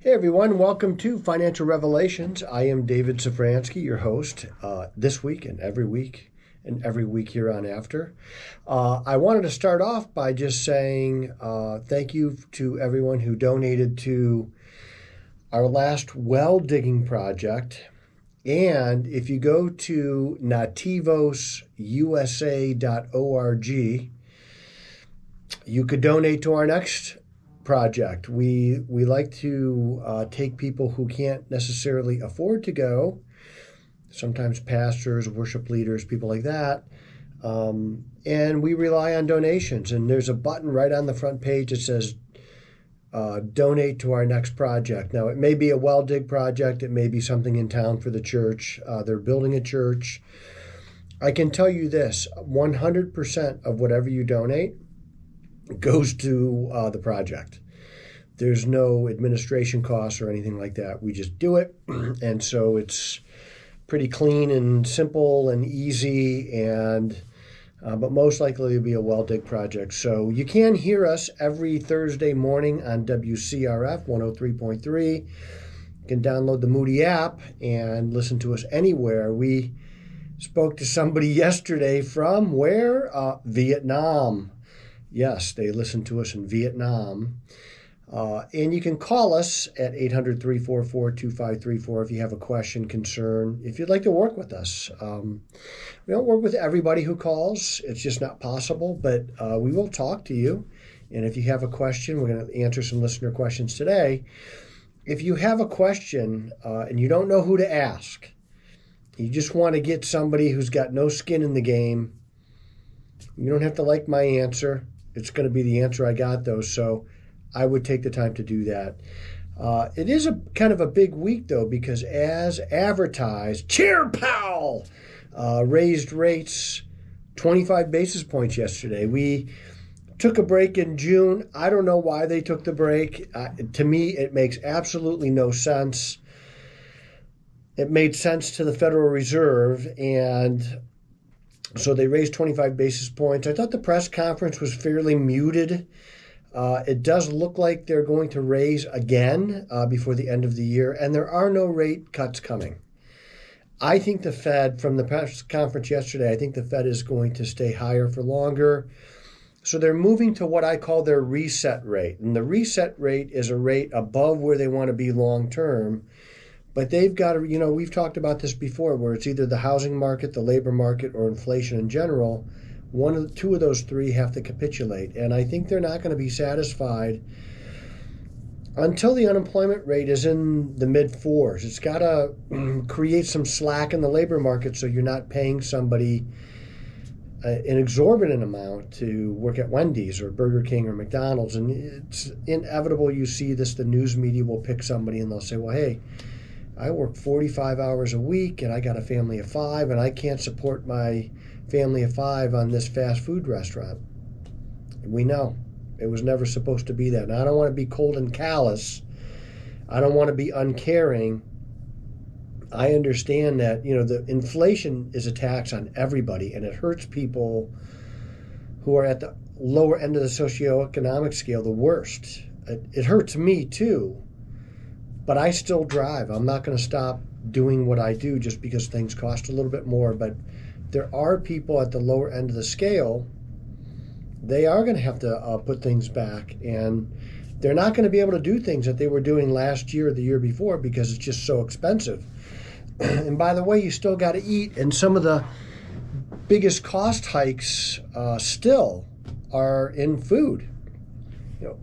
Hey everyone, welcome to Financial Revelations. I am David Safransky, your host, this week and every week here on after. I wanted to start off by just saying thank you to everyone who donated to our last well digging project. And if you go to nativosusa.org, you could donate to our next project. We like to take people who can't necessarily afford to go, sometimes pastors, worship leaders, people like that, and we rely on donations. And there's a button right on the front page that says donate to our next project. Now, it may be a well dig project. It may be something in town for the church. They're building a church. I can tell you this, 100% of whatever you donate goes to the project. There's no administration costs or anything like that. We just do it. And so it's pretty clean and simple and easy, and but most likely it'll be a well dig project. So you can hear us every Thursday morning on WCRF 103.3. You can download the Moody app and listen to us anywhere. We spoke to somebody yesterday from where? Vietnam. Yes, they listen to us in Vietnam. And you can call us at 800-344-2534 if you have a question, concern, if you'd like to work with us. We don't work with everybody who calls. It's just not possible, but we will talk to you. And if you have a question, we're going to answer some listener questions today. If you have a question and you don't know who to ask, you just want to get somebody who's got no skin in the game, you don't have to like my answer. It's going to be the answer I got, though, so I would take the time to do that. It is a kind of a big week, though, because as advertised, Chair Powell raised rates 25 basis points yesterday. We took a break in June. I don't know why they took the break. To me, it makes absolutely no sense. It made sense to the Federal Reserve, and so they raised 25 basis points. I thought the press conference was fairly muted. It does look like they're going to raise again before the end of the year, and there are no rate cuts coming. I think the Fed, from the press conference yesterday, I think the Fed is going to stay higher for longer. So they're moving to what I call their reset rate. And the reset rate is a rate above where they want to be long term. But they've got to, we've talked about this before, where it's either the housing market, the labor market, or inflation in general. Two of those three have to capitulate. And I think they're not going to be satisfied until the unemployment rate is in the mid-4s. It's got to create some slack in the labor market so you're not paying somebody an exorbitant amount to work at Wendy's or Burger King or McDonald's. And it's inevitable you see this. The news media will pick somebody and they'll say, well, hey, I work 45 hours a week and I got a family of 5 and I can't support my family of 5 on this fast food restaurant. And we know it was never supposed to be that. Now, I don't want to be cold and callous. I don't want to be uncaring. I understand that, the inflation is a tax on everybody and it hurts people who are at the lower end of the socioeconomic scale the worst. It hurts me too. But I still drive. I'm not going to stop doing what I do just because things cost a little bit more. But there are people at the lower end of the scale, they are going to have to put things back. And they're not going to be able to do things that they were doing last year or the year before because it's just so expensive. And by the way, you still got to eat. And some of the biggest cost hikes still are in food.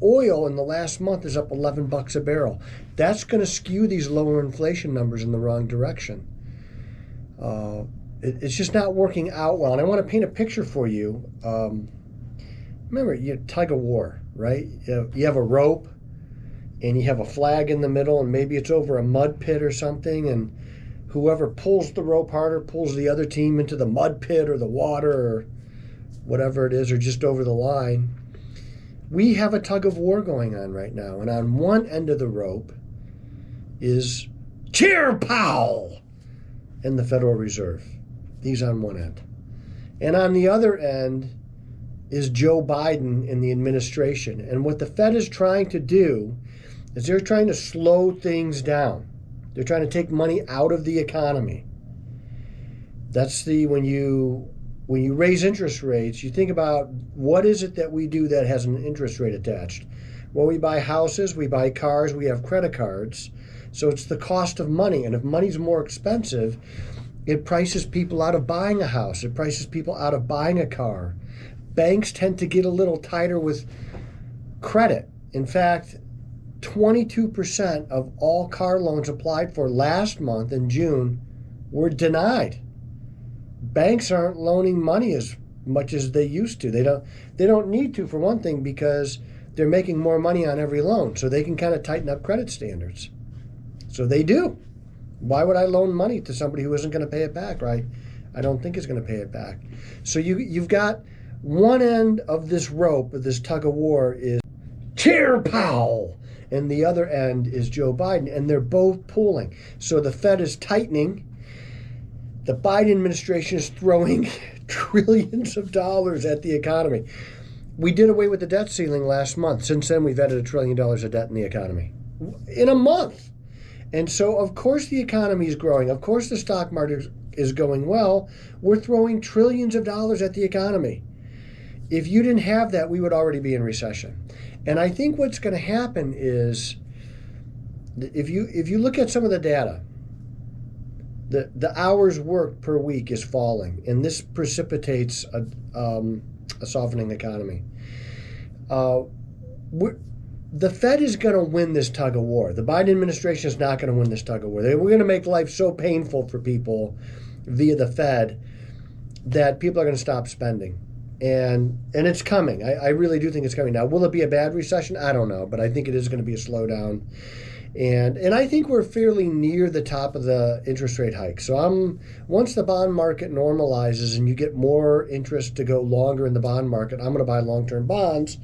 Oil in the last month is up $11 a barrel. That's going to skew these lower inflation numbers in the wrong direction. It's just not working out well. And I want to paint a picture for you. Remember, Tug of War, right? You have a rope and you have a flag in the middle and maybe it's over a mud pit or something, and whoever pulls the rope harder pulls the other team into the mud pit or the water or whatever it is, or just over the line. We have a tug of war going on right now, and on one end of the rope is Chair Powell and the Federal Reserve. He's on one end. And on the other end is Joe Biden and the administration. And what the Fed is trying to do is they're trying to slow things down. They're trying to take money out of the economy. That's when you raise interest rates, you think about what is it that we do that has an interest rate attached. Well, we buy houses, we buy cars, we have credit cards. So it's the cost of money. And if money's more expensive, it prices people out of buying a house. It prices people out of buying a car. Banks tend to get a little tighter with credit. In fact, 22% of all car loans applied for last month in June were denied. Banks aren't loaning money as much as they used to. They don't need to, for one thing, because they're making more money on every loan, so they can kind of tighten up credit standards. So they do. Why would I loan money to somebody who isn't going to pay it back, right? I don't think is going to pay it back. So you've got one end of this rope, of this tug of war, is Chair Powell, and the other end is Joe Biden, and they're both pulling. So the Fed is tightening. The Biden administration is throwing trillions of dollars at the economy. We did away with the debt ceiling last month. Since then, we've added $1 trillion of debt in the economy in a month. And so, of course, the economy is growing. Of course, the stock market is going well. We're throwing trillions of dollars at the economy. If you didn't have that, we would already be in recession. And I think what's going to happen is, if you look at some of the data, the hours worked per week is falling, and this precipitates a softening economy. The Fed is going to win this tug of war. The Biden administration is not going to win this tug of war. We're going to make life so painful for people via the Fed that people are going to stop spending. And it's coming. I really do think it's coming. Now, will it be a bad recession? I don't know, but I think it is going to be a slowdown. And I think we're fairly near the top of the interest rate hike. So once the bond market normalizes and you get more interest to go longer in the bond market, I'm going to buy long-term bonds,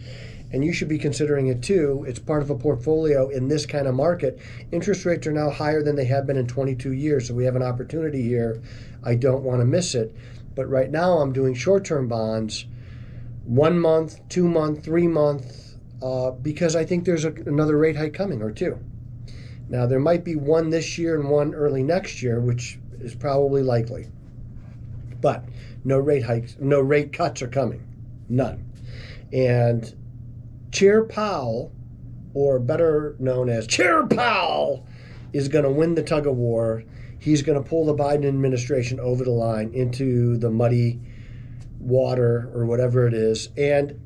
and you should be considering it too. It's part of a portfolio in this kind of market. Interest rates are now higher than they have been in 22 years, so we have an opportunity here. I don't want to miss it. But right now I'm doing short-term bonds, 1 month, 2 month, 3 month, because I think there's another rate hike coming, or two. Now, there might be one this year and one early next year, which is probably likely. But no rate hikes, no rate cuts are coming. None. And Chair Powell, or better known as Chair Powell, is going to win the tug of war. He's going to pull the Biden administration over the line into the muddy water or whatever it is. And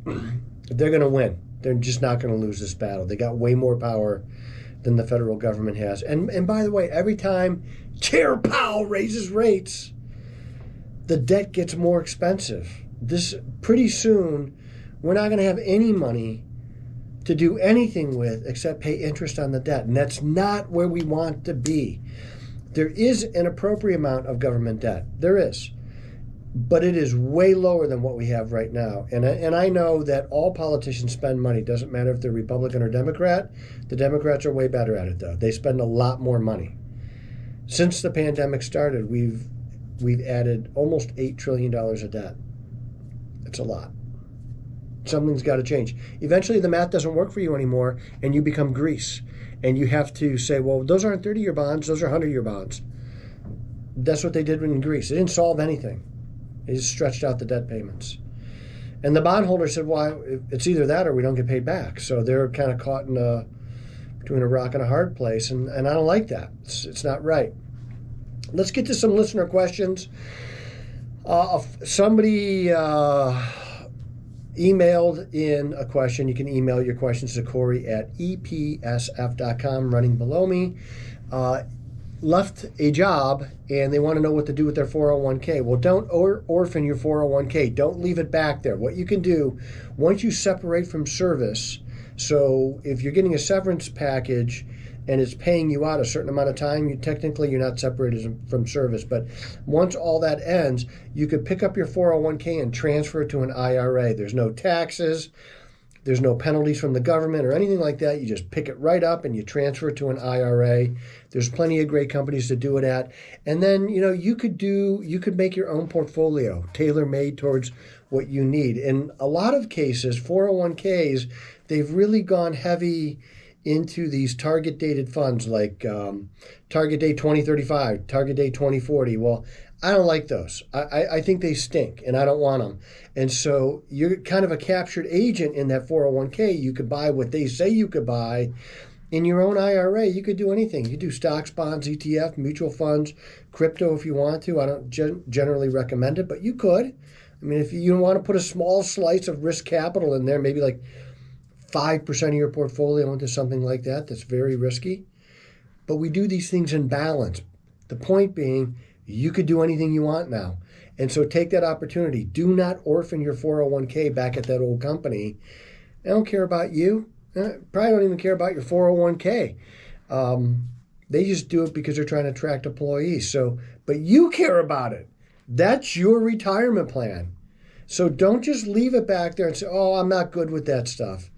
they're going to win. They're just not going to lose this battle. They got way more power than the federal government has. And by the way, every time Chair Powell raises rates, the debt gets more expensive. Pretty soon, we're not going to have any money to do anything with except pay interest on the debt. And that's not where we want to be. There is an appropriate amount of government debt. There is. But it is way lower than what we have right now. And I know that all politicians spend money. Doesn't matter if they're Republican or Democrat. The Democrats are way better at it, though. They spend a lot more money. Since the pandemic started, we've added almost $8 trillion of debt. It's a lot. Something's got to change. Eventually, the math doesn't work for you anymore, and you become Greece. And you have to say, well, those aren't 30-year bonds. Those are 100-year bonds. That's what they did in Greece. They didn't solve anything. They just stretched out the debt payments. And the bondholder said, well, it's either that or we don't get paid back. So they're kind of caught between a rock and a hard place. And I don't like that. It's not right. Let's get to some listener questions. Somebody emailed in a question. You can email your questions to Corey at epsf.com, running below me. Left a job and they want to know what to do with their 401k. Well, don't orphan your 401k. Don't leave it back there. What you can do, once you separate from service, so if you're getting a severance package and it's paying you out a certain amount of time, you're not separated from service. But once all that ends, you could pick up your 401k and transfer it to an IRA. There's no taxes. There's no penalties from the government or anything like that. You just pick it right up and you transfer it to an IRA. There's plenty of great companies to do it at. And then, you could make your own portfolio tailor-made towards what you need. In a lot of cases, 401ks, they've really gone heavy into these target dated funds like Target Date 2035, Target Date 2040. Well, I don't like those. I think they stink and I don't want them. And so you're kind of a captured agent in that 401k. You could buy what they say you could buy. In your own IRA, you could do anything. You could do stocks, bonds, ETF, mutual funds, crypto if you want to. I don't generally recommend it, but you could. I mean, if you want to put a small slice of risk capital in there, maybe like 5% of your portfolio into something like that, that's very risky. But we do these things in balance. The point being, you could do anything you want now. And so take that opportunity. Do not orphan your 401k back at that old company. I don't care about you. Probably don't even care about your 401k. They just do it because they're trying to attract employees. But you care about it. That's your retirement plan. So don't just leave it back there and say, oh, I'm not good with that stuff.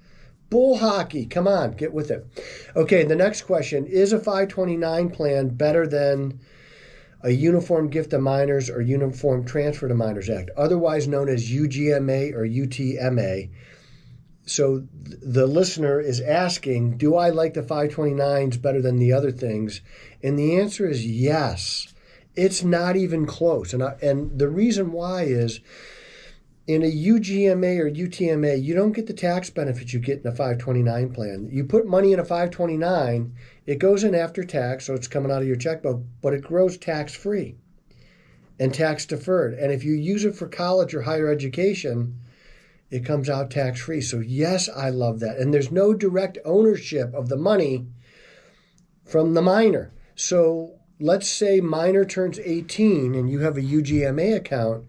Bull hockey. Come on, get with it. Okay, the next question. Is a 529 plan better than a Uniform Gift to Minors or Uniform Transfer to Minors Act, otherwise known as UGMA or UTMA? So the listener is asking, do I like the 529s better than the other things? And the answer is yes. It's not even close. And the reason why is, in a UGMA or UTMA, you don't get the tax benefits you get in a 529 plan. You put money in a 529, it goes in after tax, so it's coming out of your checkbook, but it grows tax-free and tax-deferred. And if you use it for college or higher education, it comes out tax-free. So yes, I love that. And there's no direct ownership of the money from the minor. So let's say minor turns 18 and you have a UGMA account.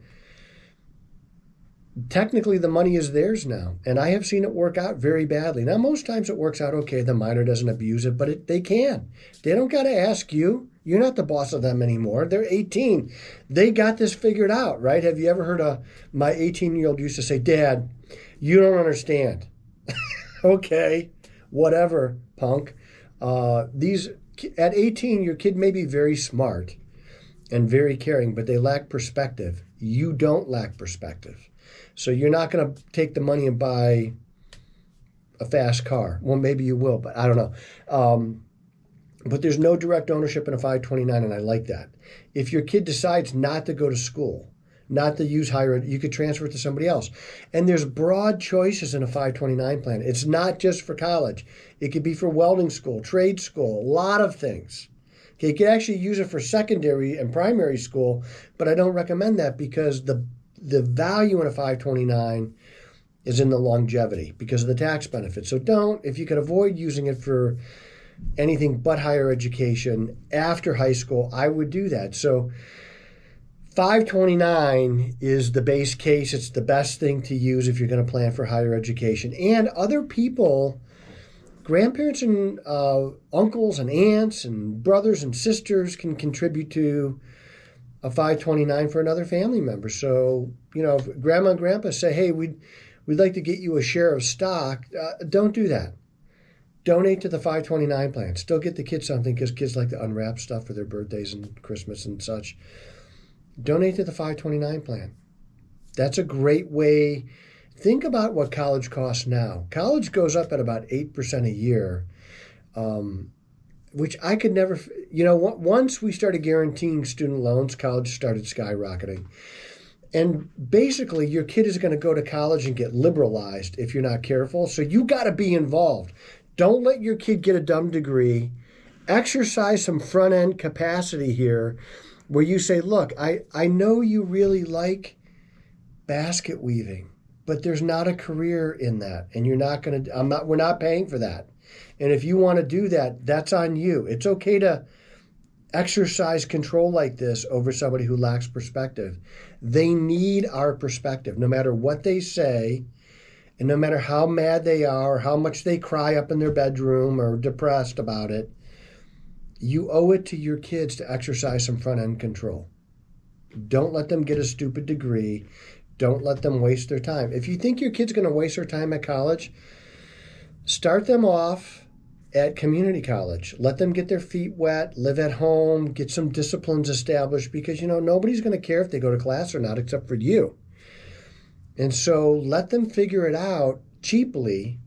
Technically, the money is theirs now, and I have seen it work out very badly. Now, most times it works out okay. The minor doesn't abuse it, but they can. They don't got to ask you. You're not the boss of them anymore. They're 18. They got this figured out, right? Have you ever heard my 18-year-old used to say, Dad, you don't understand. Okay, whatever, punk. At 18, your kid may be very smart and very caring, but they lack perspective. You don't lack perspective. So you're not going to take the money and buy a fast car. Well, maybe you will, but I don't know. But there's no direct ownership in a 529, and I like that. If your kid decides not to go to school, not to use higher ed, you could transfer it to somebody else. And there's broad choices in a 529 plan. It's not just for college. It could be for welding school, trade school, a lot of things. Okay, you can actually use it for secondary and primary school, but I don't recommend that because the value in a 529 is in the longevity because of the tax benefits. So if you can avoid using it for anything but higher education after high school, I would do that. So 529 is the base case. It's the best thing to use if you're going to plan for higher education. And other people, grandparents and uncles and aunts and brothers and sisters can contribute to a 529 for another family member. So, if grandma and grandpa say, hey, we'd like to get you a share of stock, don't do that. Donate to the 529 plan. Still get the kids something because kids like to unwrap stuff for their birthdays and Christmas and such. Donate to the 529 plan. That's a great way. Think about what college costs now. College goes up at about 8% a year, which I could never, once we started guaranteeing student loans, college started skyrocketing. And basically, your kid is going to go to college and get liberalized if you're not careful. So you got to be involved. Don't let your kid get a dumb degree. Exercise some front-end capacity here where you say, look, I know you really like basket weaving, but there's not a career in that. And we're not paying for that. And if you want to do that, that's on you. It's okay to exercise control like this over somebody who lacks perspective. They need our perspective, no matter what they say, and no matter how mad they are, or how much they cry up in their bedroom or depressed about it. You owe it to your kids to exercise some front-end control. Don't let them get a stupid degree. Don't let them waste their time. If you think your kid's going to waste their time at college, start them off at community college. Let them get their feet wet, live at home, get some disciplines established because, nobody's going to care if they go to class or not except for you. And so let them figure it out cheaply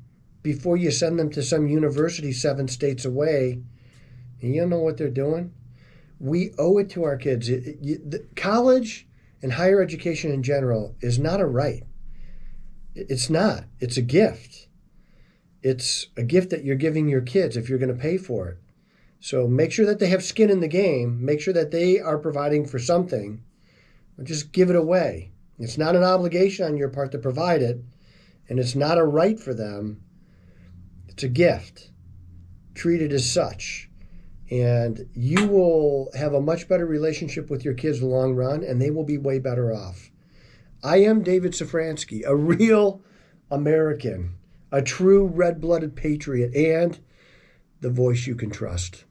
before you send them to some university 7 states away, and you don't know what they're doing. We owe it to our kids. College and higher education in general is not a right. It's not. It's a gift. It's a gift that you're giving your kids if you're going to pay for it. So make sure that they have skin in the game. Make sure that they are providing for something. Or just give it away. It's not an obligation on your part to provide it, and it's not a right for them. It's a gift. Treat it as such. And you will have a much better relationship with your kids in the long run, and they will be way better off. I am David Safransky, a real American, a true red-blooded patriot, and the voice you can trust.